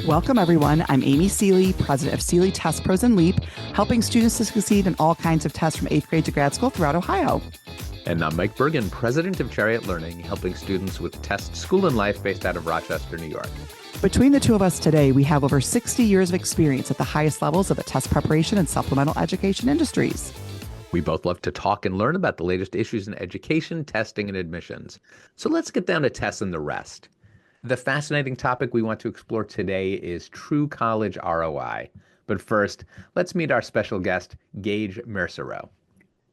Welcome, everyone. I'm Amy Seeley, president of Seeley Test Pros and LEAP, helping students to succeed in all kinds of tests from 8th grade to grad school throughout Ohio. And I'm Mike Bergen, president of Chariot Learning, helping students with Test School and Life based out of Rochester, New York. Between the two of us today, we have over 60 years of experience at the highest levels of the test preparation and supplemental education industries. We both love to talk and learn about the latest issues in education, testing, and admissions. So let's get down to tests and the rest. The fascinating topic we want to explore today is true college ROI. But first, let's meet our special guest, Gage Mersereau.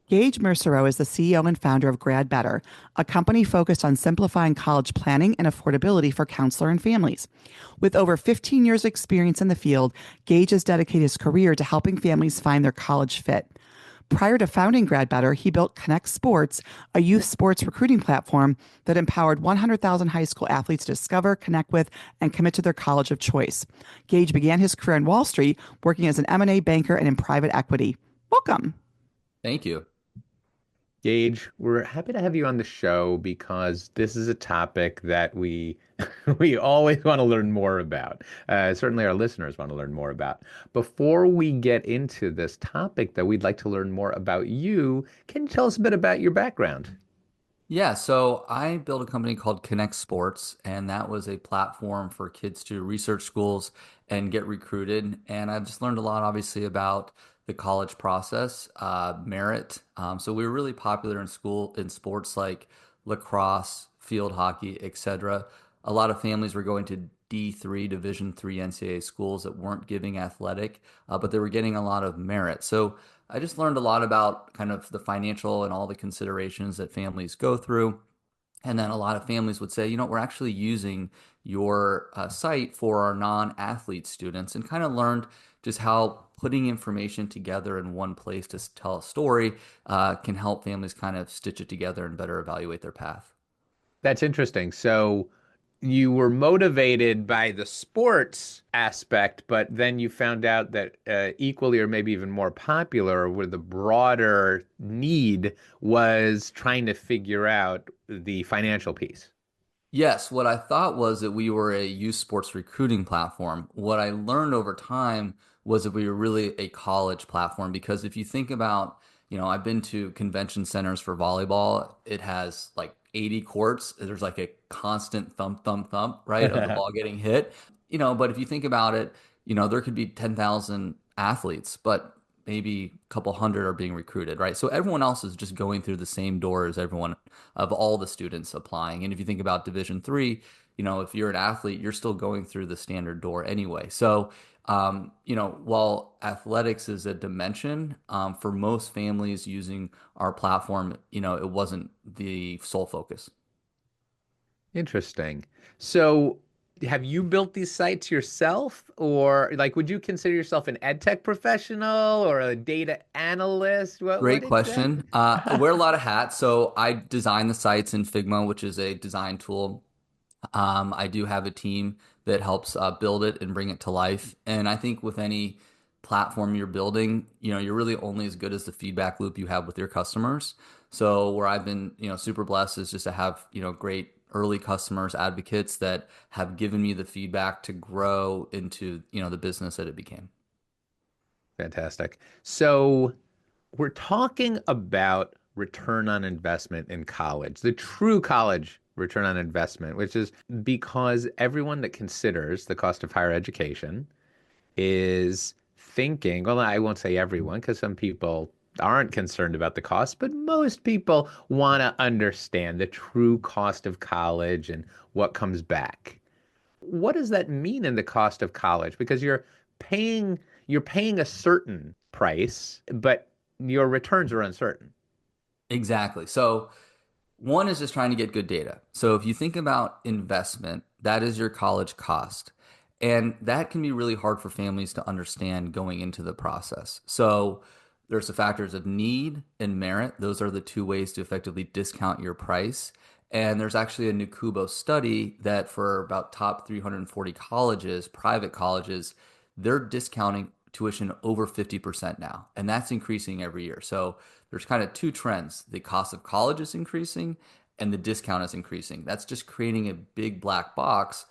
Gage Mersereau is the CEO and founder of GradBetter, a company focused on simplifying college planning and affordability for counselor and families. With over 15 years of experience in the field, Gage has dedicated his career to helping families find their college fit. Prior to founding GradBetter, he built ConnectSports, a youth sports recruiting platform that empowered 100,000 high school athletes to discover, connect with, and commit to their college of choice. Gage began his career on Wall Street, working as an M&A banker and in private equity. Welcome. Thank you. Gage, we're happy to have you on the show because this is a topic that we always want to learn more about. Certainly our listeners want to learn more about. Before we get into this topic, though, we'd like to learn more about you. Can you tell us a bit about your background? Yeah, so I built a company called ConnectSports, and that was a platform for kids to research schools and get recruited. And I've just learned a lot, obviously, about the college process, merit. So we were really popular in school in sports like lacrosse, field hockey, etc. A lot of families were going to D3, Division III NCAA schools that weren't giving athletic, but they were getting a lot of merit. So I just learned a lot about kind of the financial and all the considerations that families go through. And then a lot of families would say, we're actually using your site for our non-athlete students, and kind of learned just how putting information together in one place to tell a story can help families kind of stitch it together and better evaluate their path. That's interesting. So you were motivated by the sports aspect, but then you found out that equally or maybe even more popular, where the broader need was trying to figure out the financial piece. Yes, what I thought was that we were a youth sports recruiting platform. What I learned over time was that we were really a college platform, because if you think about, I've been to convention centers for volleyball. It has like 80 courts. There's like a constant thump, thump, thump, right, of the ball getting hit. But if you think about it, there could be 10,000 athletes, but maybe a couple hundred are being recruited, right? So everyone else is just going through the same door as everyone of all the students applying. And if you think about Division III, if you're an athlete, you're still going through the standard door anyway. So, while athletics is a dimension, for most families using our platform, it wasn't the sole focus. Interesting. So have you built these sites yourself, or like would you consider yourself an ed tech professional or a data analyst? Great question. I wear a lot of hats. So I design the sites in Figma, which is a design tool. I do have a team that helps build it and bring it to life. And I think with any platform you're building, you're really only as good as the feedback loop you have with your customers. So where I've been, super blessed is just to have, great early customers, advocates that have given me the feedback to grow into, the business that it became. Fantastic. So we're talking about return on investment in college, the true college return on investment, which is because everyone that considers the cost of higher education is thinking, well, I won't say everyone, because some people aren't concerned about the cost, but most people want to understand the true cost of college and what comes back. What does that mean in the cost of college? Because paying you're paying a certain price, but your returns are uncertain. Exactly. So one is just trying to get good data. So if you think about investment, that is your college cost. And that can be really hard for families to understand going into the process. So there's the factors of need and merit. Those are the two ways to effectively discount your price. And there's actually a Nukubo study that for about top 340 colleges, private colleges, they're discounting tuition over 50% now. And that's increasing every year. So there's kind of two trends. The cost of college is increasing and the discount is increasing. That's just creating a big black box.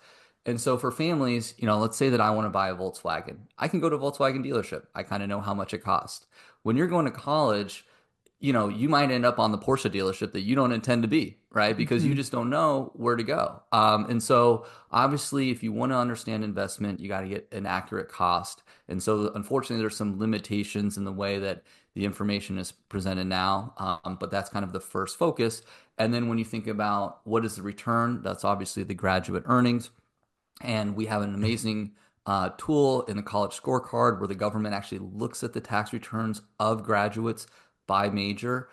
And so for families, let's say that I want to buy a Volkswagen. I can go to a Volkswagen dealership. I kind of know how much it costs. When you're going to college, you might end up on the Porsche dealership that you don't intend to be, right? Because you Mhm. just don't know where to go. And so obviously, if you want to understand investment, you got to get an accurate cost. And so unfortunately, there's some limitations in the way that the information is presented now. But that's kind of the first focus. And then when you think about what is the return, that's obviously the graduate earnings. And we have an amazing tool in the college scorecard where the government actually looks at the tax returns of graduates by major.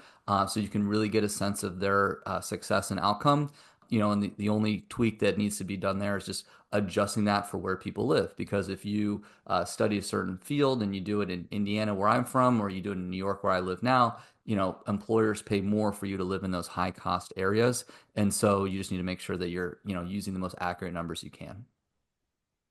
So you can really get a sense of their success and outcome. And the only tweak that needs to be done there is just adjusting that for where people live. Because if you study a certain field and you do it in Indiana, where I'm from, or you do it in New York, where I live now, employers pay more for you to live in those high cost areas. And so you just need to make sure that you're, using the most accurate numbers you can.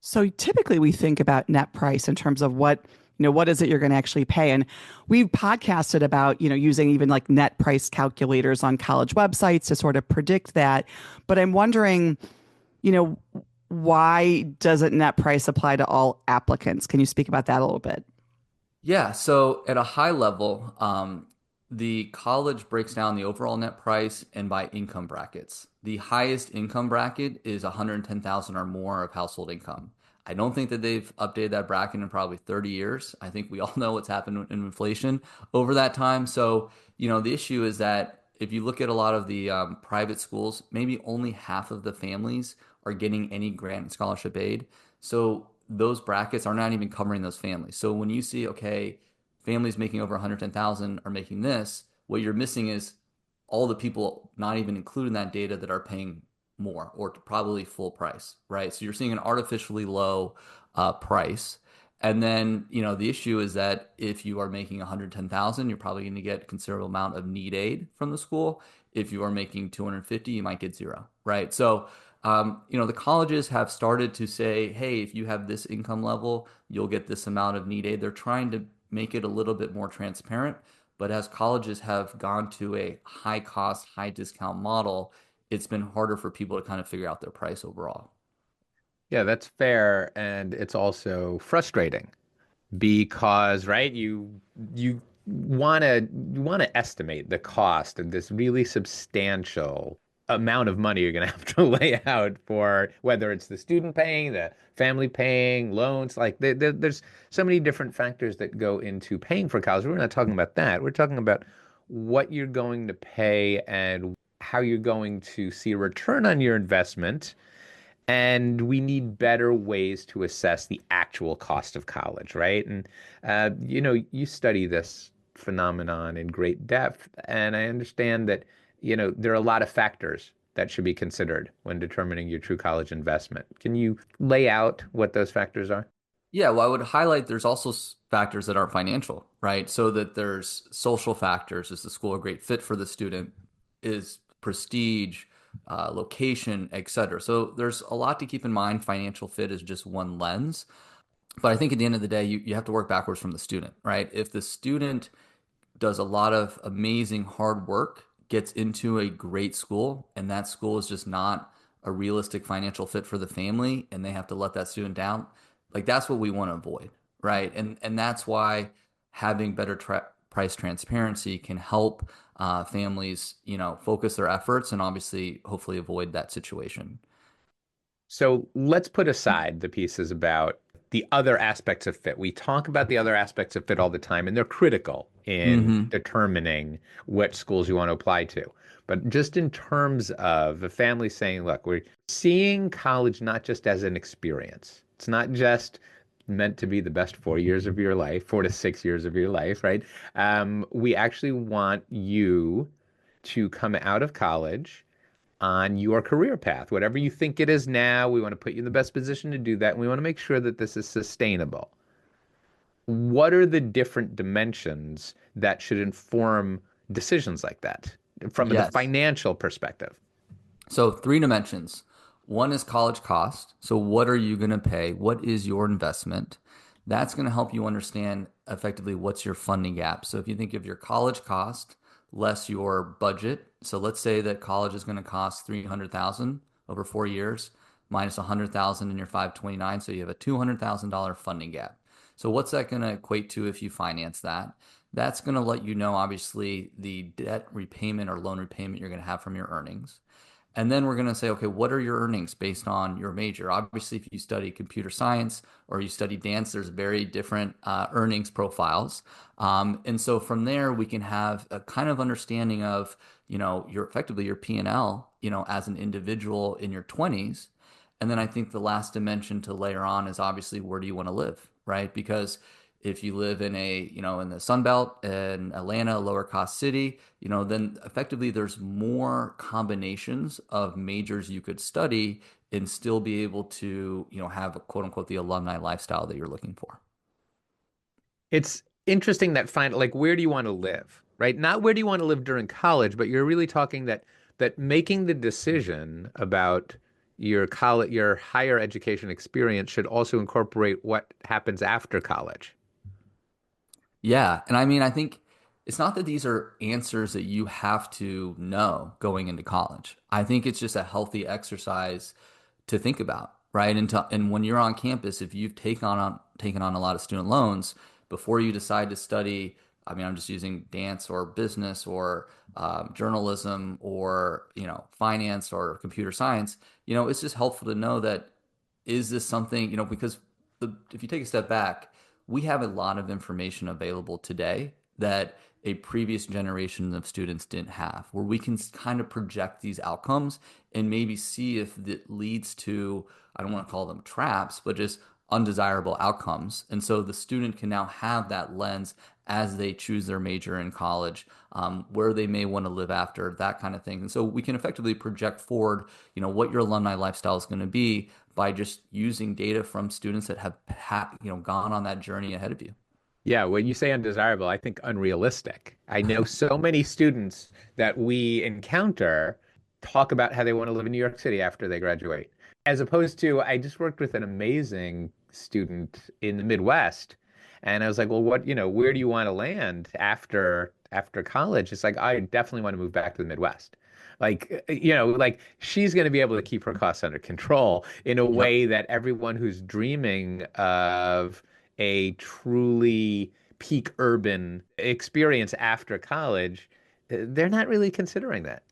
So typically we think about net price in terms of what is it you're going to actually pay? And we've podcasted about, using even like net price calculators on college websites to sort of predict that. But I'm wondering, you know, why doesn't net price apply to all applicants? Can you speak about that a little bit? Yeah, so at a high level, the college breaks down the overall net price and by income brackets. The highest income bracket is 110,000 or more of household income. I don't think that they've updated that bracket in probably 30 years. I think we all know what's happened in inflation over that time. So, the issue is that if you look at a lot of the private schools, maybe only half of the families are getting any grant and scholarship aid. So those brackets are not even covering those families. So when you see, okay, families making over 110,000 are making this, what you're missing is all the people not even included in that data that are paying more or probably full price, right? So you're seeing an artificially low price. And then, the issue is that if you are making 110,000, you're probably going to get a considerable amount of need aid from the school. If you are making 250, you might get zero, right? So the colleges have started to say, hey, if you have this income level, you'll get this amount of need aid. They're trying to make it a little bit more transparent. But as colleges have gone to a high cost, high discount model, it's been harder for people to kind of figure out their price overall. Yeah, that's fair, and it's also frustrating because, right, you want to estimate the cost of this really substantial amount of money you're going to have to lay out for whether it's the student paying, the family paying, loans. Like there's so many different factors that go into paying for college. We're not talking about that. We're talking about what you're going to pay and how you're going to see a return on your investment, and we need better ways to assess the actual cost of college, right? And you study this phenomenon in great depth, and I understand that there are a lot of factors that should be considered when determining your true college investment. Can you lay out what those factors are? Yeah, well, I would highlight there's also factors that aren't financial, right? So that there's social factors. Is the school a great fit for the student? Is prestige, location, et cetera. So there's a lot to keep in mind. Financial fit is just one lens. But I think at the end of the day, you have to work backwards from the student, right? If the student does a lot of amazing hard work, gets into a great school, and that school is just not a realistic financial fit for the family, and they have to let that student down. Like that's what we want to avoid, right? And that's why having better price transparency can help families, focus their efforts and obviously, hopefully, avoid that situation. So let's put aside the pieces about the other aspects of fit. We talk about the other aspects of fit all the time, and they're critical in Hmm. determining what schools you want to apply to. But just in terms of the family saying, look, we're seeing college not just as an experience. It's not just meant to be the best 4 years of your life, 4 to 6 years of your life, right? We actually want you to come out of college on your career path. Whatever you think it is now, we want to put you in the best position to do that. And we want to make sure that this is sustainable. What are the different dimensions that should inform decisions like that from the Yes. financial perspective? So three dimensions. One is college cost. So what are you going to pay? What is your investment? That's going to help you understand effectively what's your funding gap. So if you think of your college cost less your budget, so let's say that college is going to cost 300,000 over 4 years. minus 100,000 in your 529. So you have a $200,000 funding gap. So what's that going to equate to if you finance that? That's going to let you know, obviously, the debt repayment or loan repayment you're going to have from your earnings. And then we're going to say, okay, what are your earnings based on your major? Obviously, if you study computer science or you study dance, there's very different earnings profiles. And so from there, we can have a kind of understanding of, your effectively your P&L, as an individual in your 20s. And then I think the last dimension to layer on is obviously where do you want to live, right? Because if you live in in the Sun Belt in Atlanta, a lower cost city, then effectively there's more combinations of majors you could study and still be able to, have a quote unquote the alumni lifestyle that you're looking for. It's interesting that like where do you want to live, right? Not where do you want to live during college, but you're really talking that making the decision about your higher education experience should also incorporate what happens after college. Yeah. And I mean, I think it's not that these are answers that you have to know going into college. I think it's just a healthy exercise to think about, right? And when you're on campus, if you've taken on a lot of student loans before you decide to study, I mean, I'm just using dance or business or journalism or finance or computer science. It's just helpful to know that is this something, because if you take a step back, we have a lot of information available today that a previous generation of students didn't have, where we can kind of project these outcomes and maybe see if it leads to, I don't want to call them traps, but just undesirable outcomes. And so the student can now have that lens as they choose their major in college, where they may want to live after, that kind of thing. And so we can effectively project forward, what your alumni lifestyle is going to be by just using data from students that have gone on that journey ahead of you. Yeah, when you say undesirable, I think unrealistic. I know so many students that we encounter talk about how they want to live in New York City after they graduate. As opposed to, I just worked with an amazing student in the Midwest, and I was like, well, where do you want to land after college? It's like, I definitely want to move back to the Midwest. Like she's going to be able to keep her costs under control in a Yep. way that everyone who's dreaming of a truly peak urban experience after college, they're not really considering that.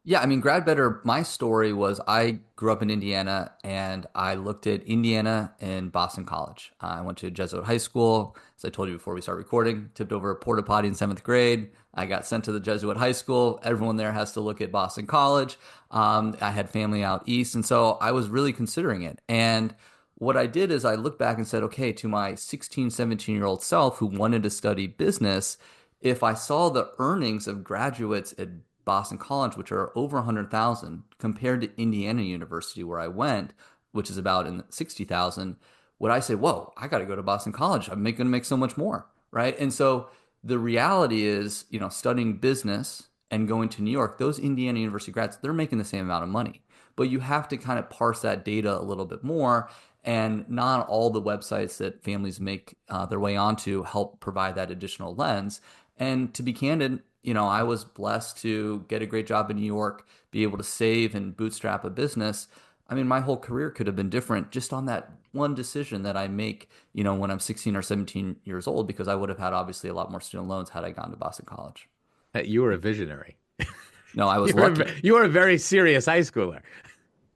Yeah, I mean, GradBetter, my story was I grew up in Indiana and I looked at Indiana and Boston College. I went to Jesuit high school. As I told you before we start recording, tipped over a porta potty in seventh grade. I got sent to the Jesuit high school. Everyone there has to look at Boston College. I had family out east. And so I was really considering it. And what I did is I looked back and said, okay, to my 16, 17-year-old self who wanted to study business, if I saw the earnings of graduates at Boston College, which are over 100,000, compared to Indiana University, where I went, which is about in 60,000, would I say, whoa, I got to go to Boston College. I'm going to make so much more, right? And so the reality is, studying business and going to New York, those Indiana University grads, they're making the same amount of money. But you have to kind of parse that data a little bit more. And not all the websites that families make their way onto help provide that additional lens. And to be candid, I was blessed to get a great job in New York, be able to save and bootstrap a business. I mean, my whole career could have been different just on that one decision that I make, when I'm 16 or 17 years old, because I would have had obviously a lot more student loans had I gone to Boston College. You were a visionary. No, I was You were, lucky. you were a very serious high schooler.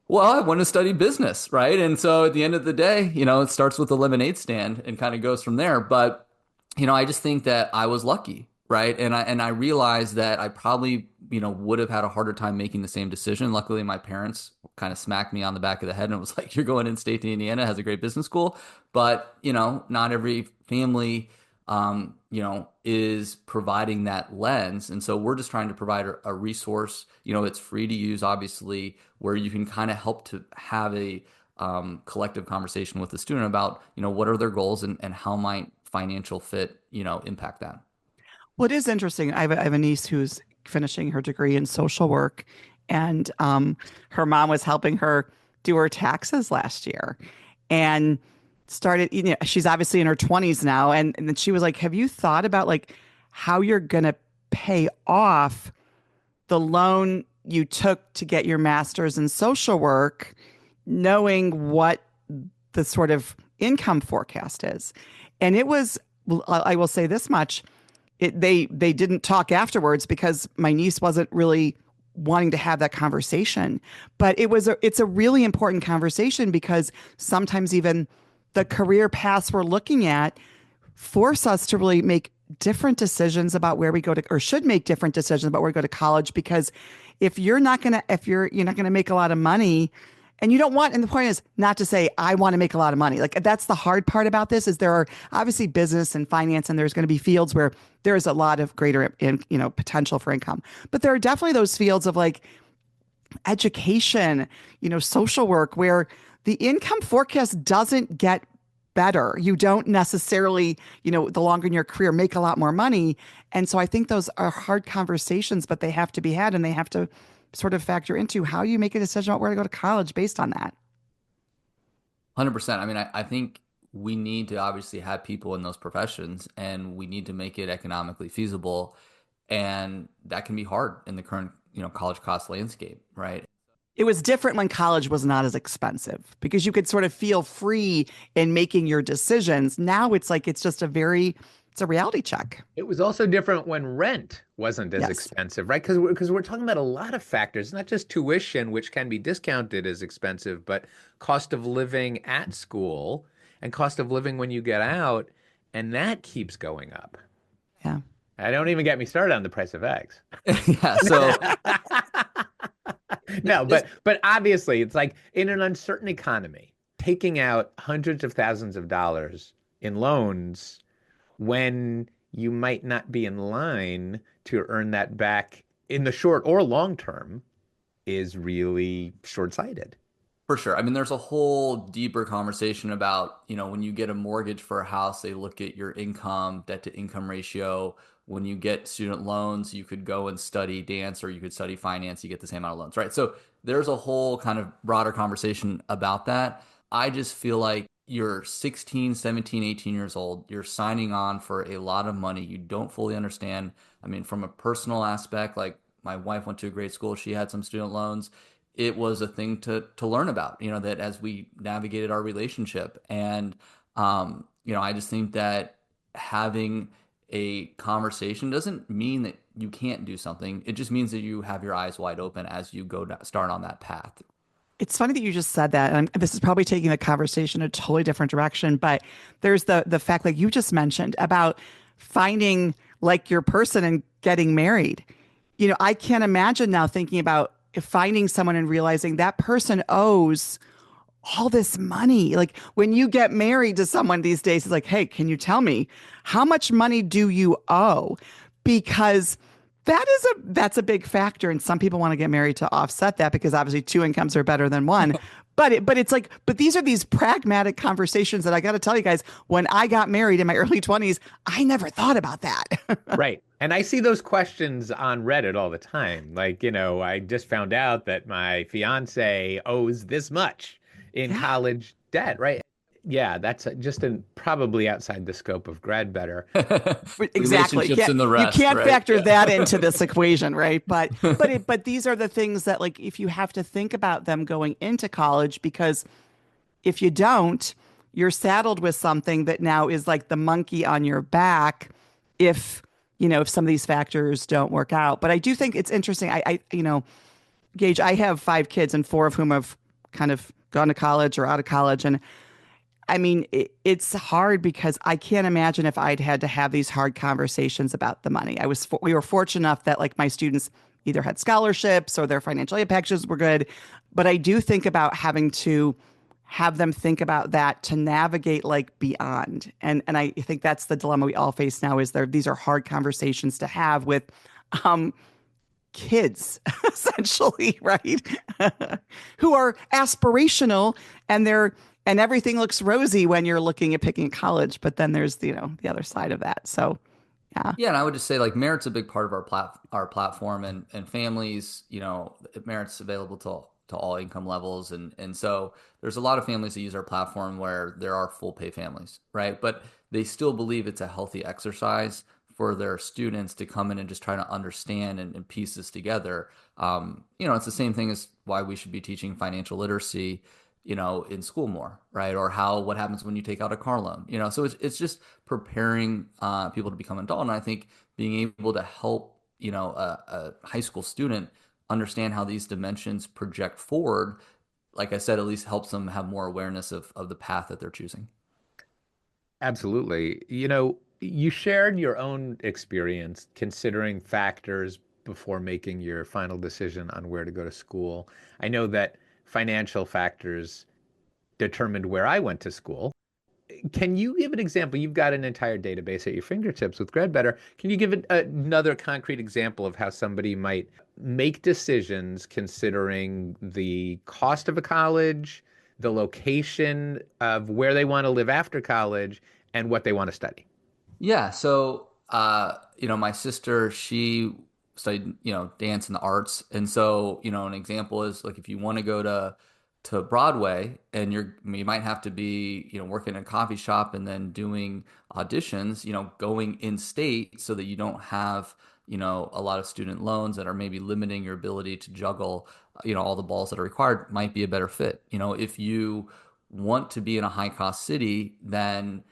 Well, I want to study business, right? And so at the end of the day, it starts with a lemonade stand and kind of goes from there. But, I just think that I was lucky, right? And I realized that I probably, would have had a harder time making the same decision. Luckily, my parents kind of smacked me on the back of the head and was like, "You're going in state to Indiana, has a great business school." But, not every family is providing that lens. And so we're just trying to provide a resource, it's free to use, obviously, where you can kind of help to have a collective conversation with the student about, what are their goals and how might financial fit, impact that. Well, it is interesting. I have a niece who's finishing her degree in social work, and her mom was helping her do her taxes last year, and she's obviously in her 20s now, and then she was like, "Have you thought about like how you're gonna pay off the loan you took to get your master's in social work knowing what the sort of income forecast is. And it was, I will say this much, they didn't talk afterwards because my niece wasn't really wanting to have that conversation. But it's a really important conversation because sometimes even the career paths we're looking at force us to really make different decisions about where we go to, or should make different decisions about where we go to college. Because if you're not gonna make a lot of money, and you don't want, and the point is not to say I want to make a lot of money. Like that's the hard part about this is there are obviously business and finance, and there's going to be fields where there's a lot of greater potential for income. But there are definitely those fields of like education, social work, where the income forecast doesn't get better. You don't necessarily, the longer in your career, make a lot more money. And so I think those are hard conversations, but they have to be had, and they have to sort of factor into how you make a decision about where to go to college based on that. 100%. I mean, I think we need to obviously have people in those professions, and we need to make it economically feasible. And that can be hard in the current, college cost landscape, right? It was different when college was not as expensive because you could sort of feel free in making your decisions. Now it's like it's a reality check. It was also different when rent wasn't as Yes. expensive, right? Because we're talking about a lot of factors, not just tuition, which can be discounted as expensive, but cost of living at school and cost of living when you get out, and that keeps going up. Yeah. I don't even get me started on the price of eggs. Yeah. So No, but obviously it's like in an uncertain economy, taking out hundreds of thousands of dollars in loans when you might not be in line to earn that back in the short or long term is really short-sighted. for sure. I mean, there's a whole deeper conversation about, when you get a mortgage for a house, they look at your income, debt to income ratio. When you get student loans, you could go and study dance or you could study finance, you get the same amount of loans, right? So there's a whole kind of broader conversation about that. I just feel like you're 16, 17, 18 years old. You're signing on for a lot of money. You don't fully understand. I mean, from a personal aspect, like my wife went to a great school, she had some student loans. It was a thing to learn about, that as we navigated our relationship. And I just think that having a conversation doesn't mean that you can't do something. It just means that you have your eyes wide open as you start on that path. It's funny that you just said that. And this is probably taking the conversation a totally different direction, but there's the fact like you just mentioned about finding like your person and getting married. I can't imagine now thinking about finding someone and realizing that person owes all this money. Like when you get married to someone these days, it's like, hey, can you tell me how much money do you owe? Because that's a big factor. And some people want to get married to offset that because obviously two incomes are better than one. But these are these pragmatic conversations that I got to tell you guys, when I got married in my early 20s, I never thought about that. Right. And I see those questions on Reddit all the time. Like, I just found out that my fiance owes this much in college debt, right? Yeah, that's just probably outside the scope of GradBetter. Exactly. Relationships and the rest, you can't right? factor that into this equation, right? But these are the things that like if you have to think about them going into college, because if you don't, you're saddled with something that now is like the monkey on your back if if some of these factors don't work out. But I do think it's interesting. Gage, I have 5 kids and 4 of whom have kind of gone to college or out of college. And I mean, it's hard because I can't imagine if I'd had to have these hard conversations about the money. We were fortunate enough that like my students either had scholarships or their financial aid packages were good. But I do think about having to have them think about that to navigate like beyond. And I think that's the dilemma we all face now is these are hard conversations to have with kids, essentially, right? Who are aspirational and everything looks rosy when you're looking at picking a college, but then there's the other side of that. So yeah. Yeah, and I would just say like merit's a big part of our platform and families, merit's available to all income levels. And so there's a lot of families that use our platform where there are full pay families, right? But they still believe it's a healthy exercise for their students to come in and just try to understand and piece this together. It's the same thing as why we should be teaching financial literacy in school more, right? Or what happens when you take out a car loan, so it's just preparing people to become adult. And I think being able to help, a high school student understand how these dimensions project forward, like I said, at least helps them have more awareness of the path that they're choosing. Absolutely. You shared your own experience considering factors before making your final decision on where to go to school. I know that financial factors determined where I went to school. Can you give an example? You've got an entire database at your fingertips with GradBetter. Can you give another concrete example of how somebody might make decisions considering the cost of a college, the location of where they want to live after college, and what they want to study? Yeah, so my sister, she studied, dance and the arts. And so, an example is like if you want to go to Broadway and you might have to be, working in a coffee shop and then doing auditions, going in state so that you don't have, a lot of student loans that are maybe limiting your ability to juggle, all the balls that are required might be a better fit. If you want to be in a high cost city, then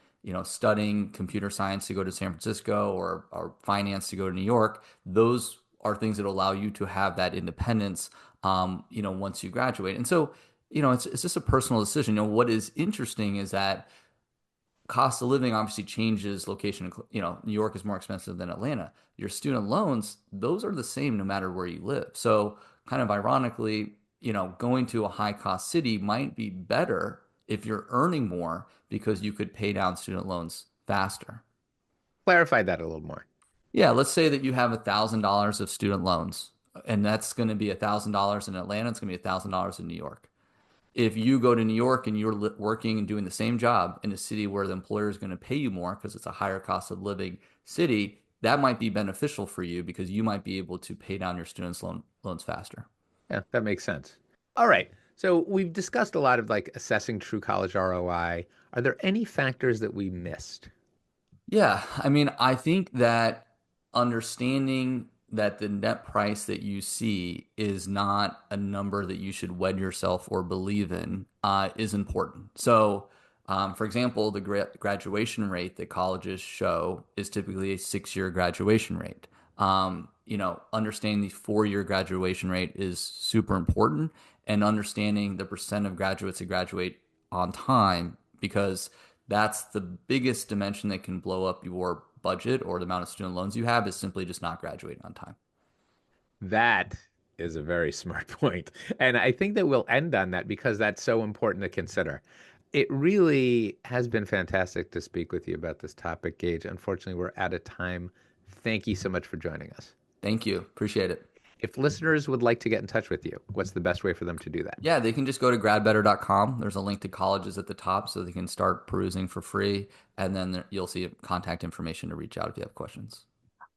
studying computer science to go to San Francisco or finance to go to New York, those are things that allow you to have that independence, once you graduate. And so, it's just a personal decision. What is interesting is that cost of living obviously changes location. New York is more expensive than Atlanta. Your student loans, those are the same no matter where you live. So kind of ironically, going to a high cost city might be better if you're earning more because you could pay down student loans faster. Clarify that a little more. Yeah, let's say that you have $1,000 of student loans, and that's going to be $1,000 in Atlanta. It's going to be $1,000 in New York. If you go to New York and you're working and doing the same job in a city where the employer is going to pay you more because it's a higher cost of living city, that might be beneficial for you because you might be able to pay down your students' loans faster. Yeah, that makes sense. All right. So we've discussed a lot of like assessing true college ROI. Are there any factors that we missed? Yeah, I mean, I think that understanding that the net price that you see is not a number that you should wed yourself or believe in is important. So, for example, the graduation rate that colleges show is typically a 6-year graduation rate. Understanding the 4-year graduation rate is super important, and understanding the percent of graduates that graduate on time, because that's the biggest dimension that can blow up your budget or the amount of student loans you have is simply just not graduating on time. That is a very smart point. And I think that we'll end on that because that's so important to consider. It really has been fantastic to speak with you about this topic, Gage. Unfortunately, we're out of time. Thank you so much for joining us. Thank you. Appreciate it. If listeners would like to get in touch with you, what's the best way for them to do that? Yeah, they can just go to gradbetter.com. There's a link to colleges at the top so they can start perusing for free. And then you'll see contact information to reach out if you have questions.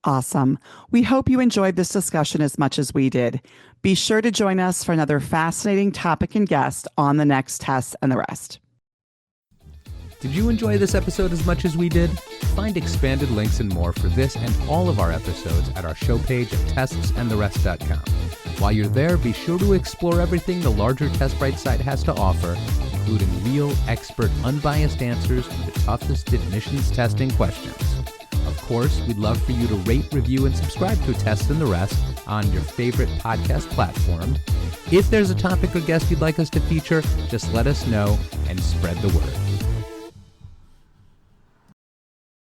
Awesome. We hope you enjoyed this discussion as much as we did. Be sure to join us for another fascinating topic and guest on the next test and the rest. Did you enjoy this episode as much as we did? Find expanded links and more for this and all of our episodes at our show page at testsandtherest.com. While you're there, be sure to explore everything the larger TestBright site has to offer, including real, expert, unbiased answers to the toughest admissions testing questions. Of course, we'd love for you to rate, review, and subscribe to Test and the Rest on your favorite podcast platform. If there's a topic or guest you'd like us to feature, just let us know and spread the word.